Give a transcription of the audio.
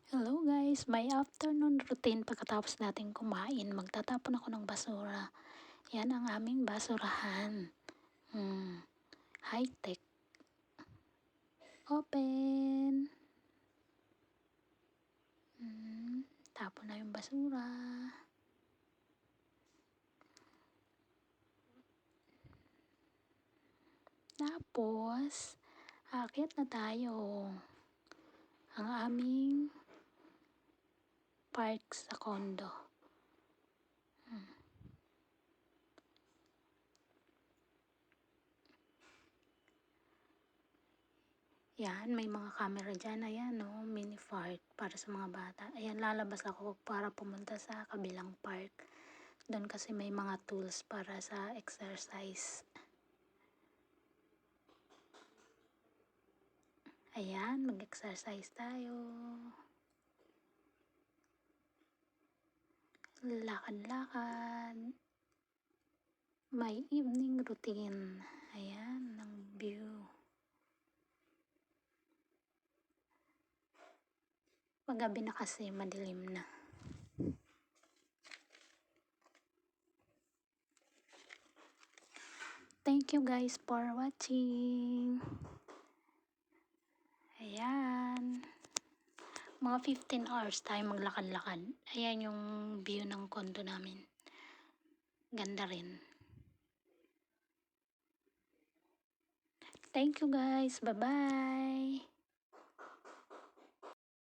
Hello guys, my afternoon routine pagkatapos natin kumain, magtatapon ako ng basura. Yan ang aming basurahan. High tech. Open. Tapon na yung basura. Tapos, aakyat na tayo. Ang aming park sa condo. Yan, may mga camera dyan. Ayan, no, mini park para sa mga bata. Ayan, lalabas ako para pumunta sa kabilang park. Doon kasi may mga tools para sa exercise. Ayan, mag-exercise tayo. Lakad-lakad. May evening routine. Ayan, ang view. Paggabi na kasi, madilim na. Thank you guys for watching. Ayan. Mga 15 hours tayo maglakad-lakad. Ayan yung view ng condo namin. Ganda rin. Thank you guys. Bye-bye.